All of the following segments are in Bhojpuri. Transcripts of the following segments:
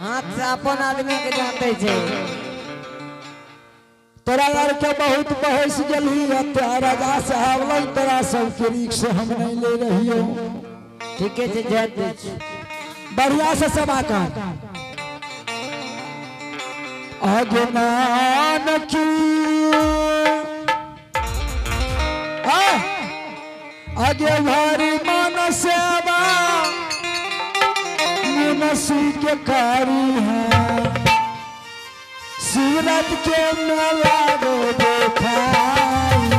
हाथ से अपन आदमी के जानते छे। तोरा यार के बहुत बहस गली राजा साहब लग तोरा सब के रिक्स हम नहीं ले रही हो। ठीक है जे जानते छे बढ़िया से सभा कर आगे नानकी आगे भारी मन सेवा मनसी के कारी है सूरत के मेला रो देखाई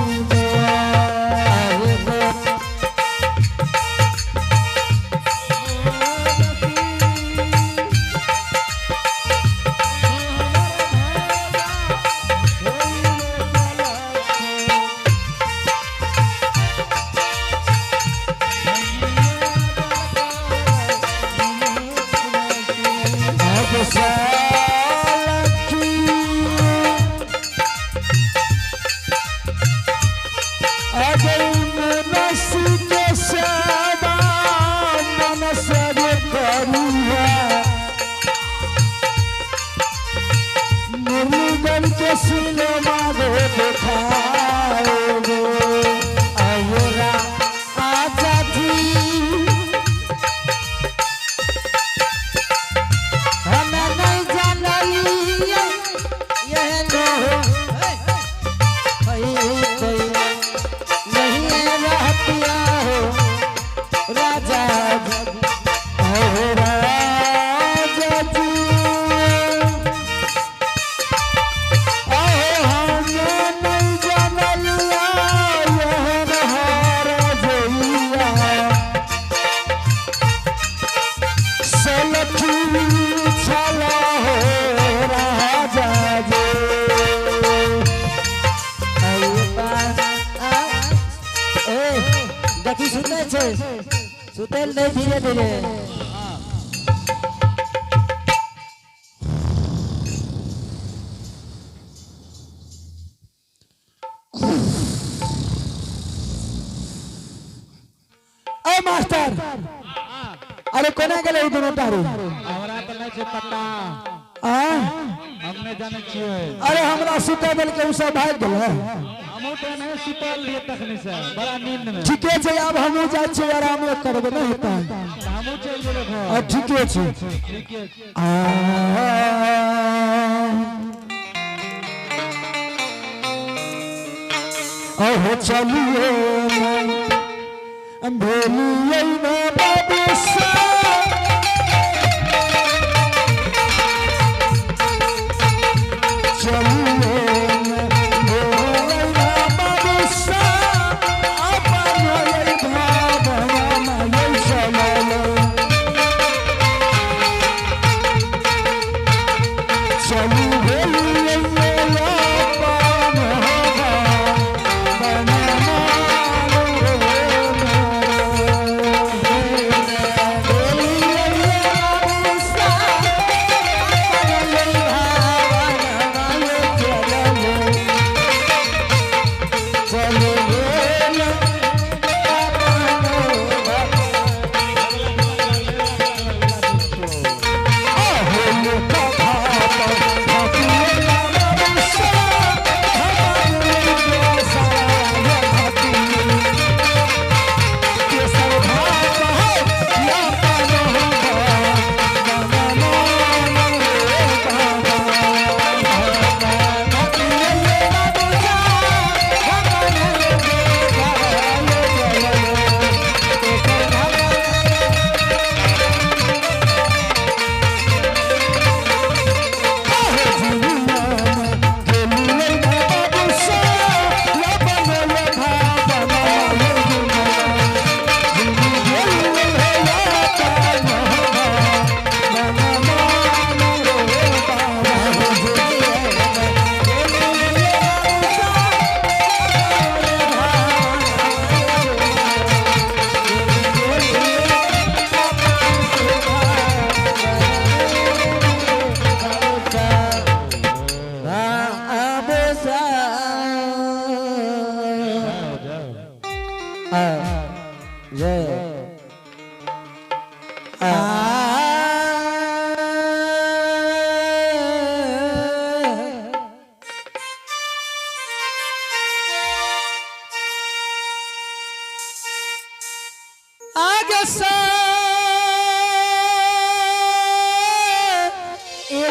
सुतेल दे धीरे धीरे मास्टर अरे कोना गेले दोनों तारू हमरा त नहीं छे पता हमने जाने छिए अरे हमरा सुते बेल के उ सब भाग गेल हमहु त नहीं सुतल लिए तखनी से बड़ा नींद में ठीके छे अब हमहु जाय छी आराम करबे नहीं होता हमहु चल गेले घर ठीके छे ठीके ओहो चलिए अंधेलिए ना बाबू सा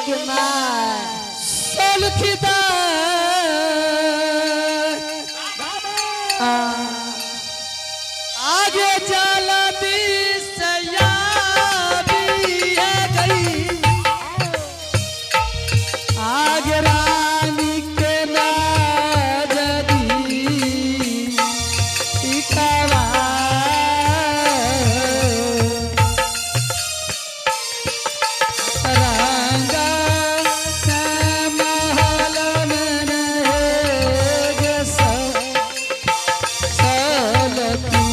एक मार सलखीदा आगे जाला दिसया भी है गई आगे रानी के नाजदी इकावा रंगा महल में रहेगे सलती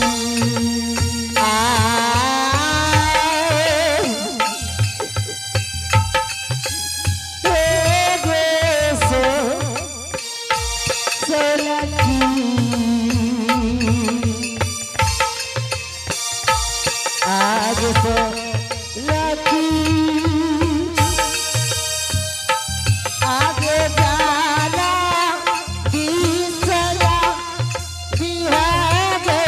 आगे से लकी आगे जाना दिसया बिहागे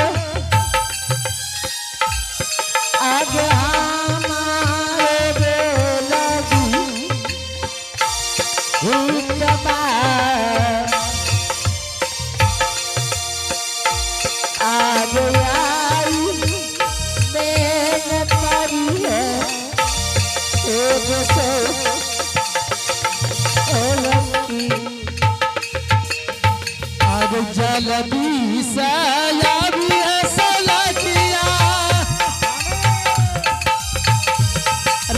आगे हमारे बेलगी हुक्मा आगे आई मेहनत करी है एक से लकी आगे जलदी सया भी है सलकिया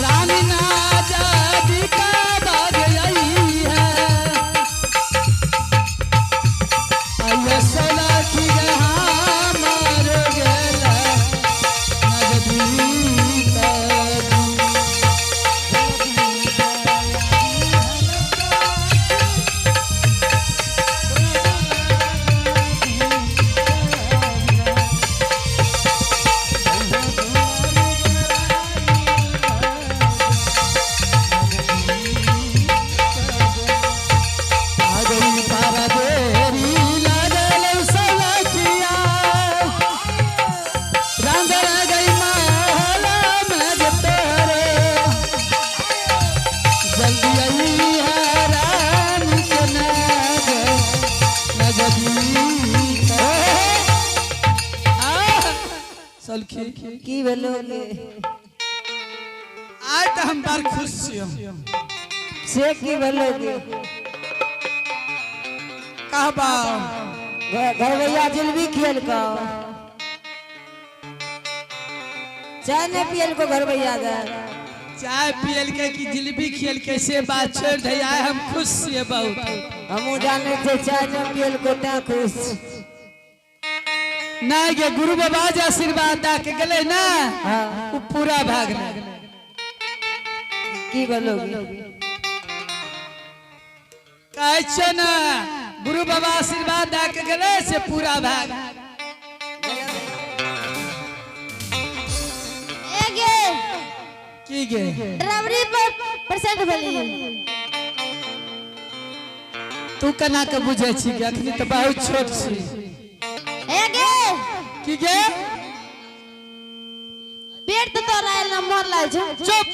रानी नाजदी का बाग आई है अये सलकी मार गेला नजदी का सलखी की भेलोगे आज तो हम बार खुश छियो से की भेलोगे कहबा घर भैया जिलबी खेल का चाय नहीं पियल को घर भैया का चाय पियल के की जिलेबी खेल के से बात छोड़ दे आए हम खुश छिए बहुत हमू जाने थे चाय नहीं पियल को ता खुश नहीं गे गुरु बाबा जे आशीर्वाद दा के गले ना हाँ वो पूरा भाग ना की भेलोगे कहै छै ना गुरु बाबा आशीर्वाद दा के गले से पूरा भाग एगे की गे ड्राइवरी पर परसेंट भेली तू केना के बुझै छी कि अखनी तो बहुत छोट छी एगे की गे पेट तो तोरा ना मर लाग छ चुप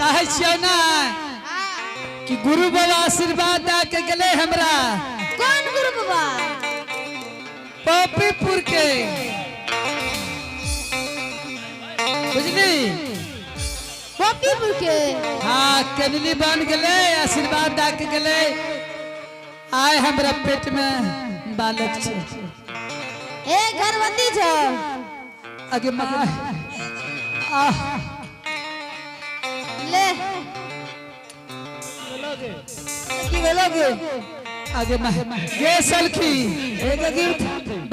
कहै छियै ना कि गुरु बाबा आशीर्वाद दा के गले हमरा कौन गुरु बाबा पपीपुर के बुझली पपीपुर के हाँ कनली बन गले आशीर्वाद दा के गले आए हमरा पेट में बालक छे ए गर्भवती छ आगे माँ ले की भेलोगे आगे माँ ये सलखी एक गिफ्ट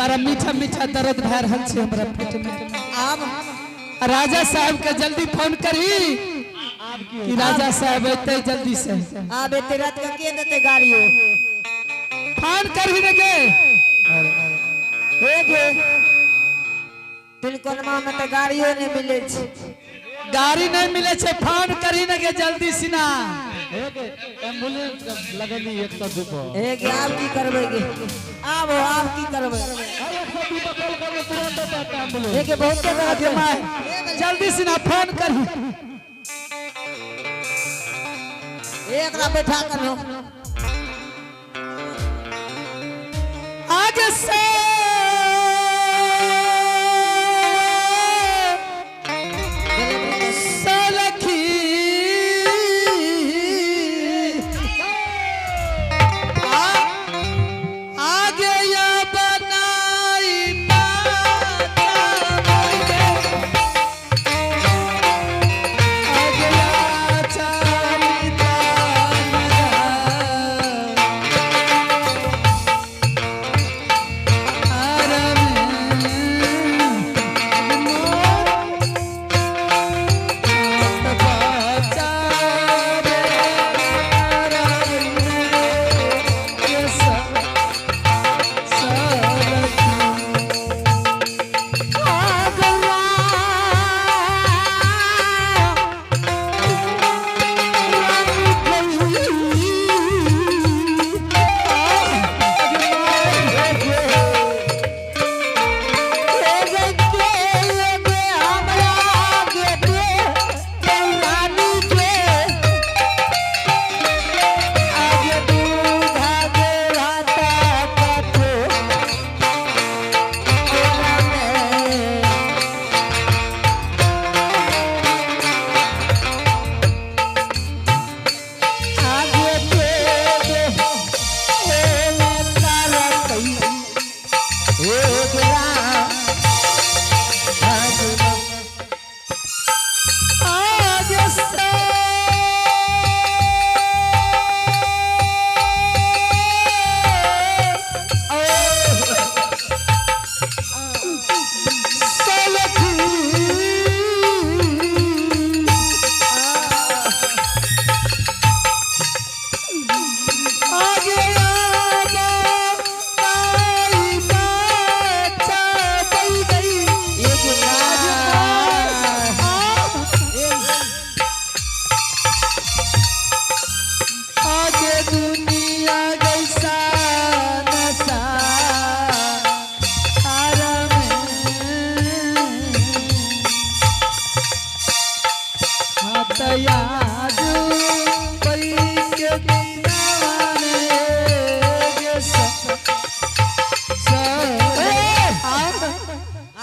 बड़ा मीठा मीठा दर्द भै रहल छे हमरा पेट में आब राजा साहब के जल्दी फोन करी कि राजा साहब अते जल्दी से आब एते रात के देते गाड़ियो फोन करही न गे हे गे तिलकोनमा में तो गाड़ियो नहीं मिले छै गाड़ी नहीं मिले छे फोन करही न गे जल्दी सिना एम्बुलेंस लगेली 102 पर हे गे आब की करबै गे आब की करबै 102 पर कॉल करके तुरंत आता एम्बुलेंस हे गे बहुते आगे गलत माँ जल्दी सिना फोन करही एक ला बैठा कर लो आज से सलखी आगे या बनाई माता आगे या चामिता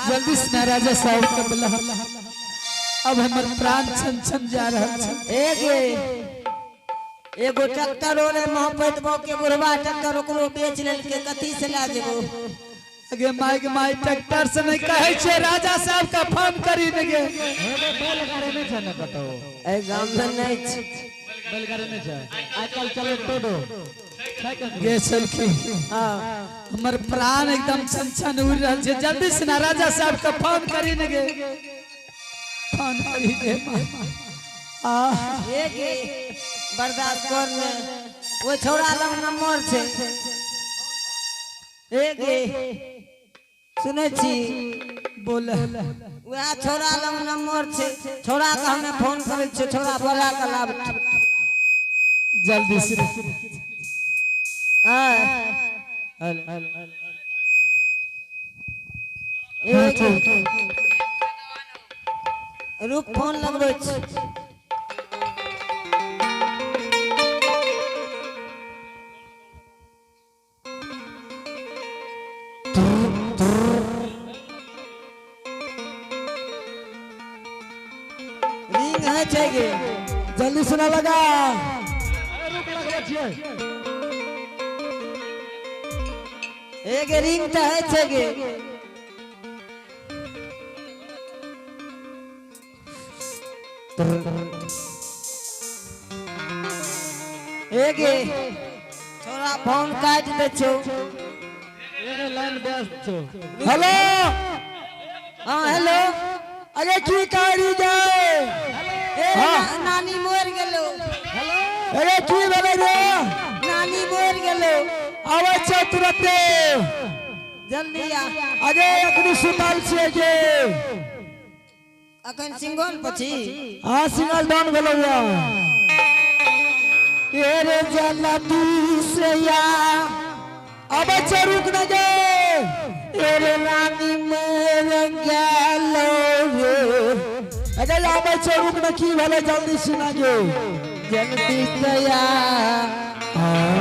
जल्दी से राजा साहब का बुला अब हमर प्राण छन छन जा रहा है एगो ट्रैक्टर ओरे मोहब्बत बो के बुढ़वा ट्रैक्टर ओकरो बेच लेल के कथी से ला देबो अगे माई ट्रैक्टर से नहीं कहे छे राजा साहब का फोन करी देगे बैलगाड़ी में छे न कतो ए गांव में नहीं छ बैलगाड़ी में छे आजकल चले टोडो गे चलखी हां हमर प्राण एकदम छन छन उड़ रहल छे जल्दी से ना राजा साहब का फोन करी देगे फोन करी दे आ बर्दाश्त कर ले वो छोरा लग नंबर छे सुने छी बोल वह छोरा लग नंबर छे छोरा का हमें फोन करे छे छोरा बड़ा का लाभ जल्दी से रुक फोन लगबै छी रिंग है छेगे जल्दी सुना लगा एक रिंग तो है छेगे एक छोरा फोन काट दे छो एगो लाइन व्यस्त छो हेलो हाँ हेलो अरे की करी जाए नानी मोर गेलो अरे की बोले रे नानी मोर गेलो आवे छ तुरंते जल्दी आ अरे अखनी सुतल छे जे अखन सिंगल पछी हां सिंगल डाउन भेलो या ये रे जला तू से या अब रुक न जा ये रे नानी मोर गेलो रे अरे अब रुक न की भले जल्दी सुना जो जल्दी से आ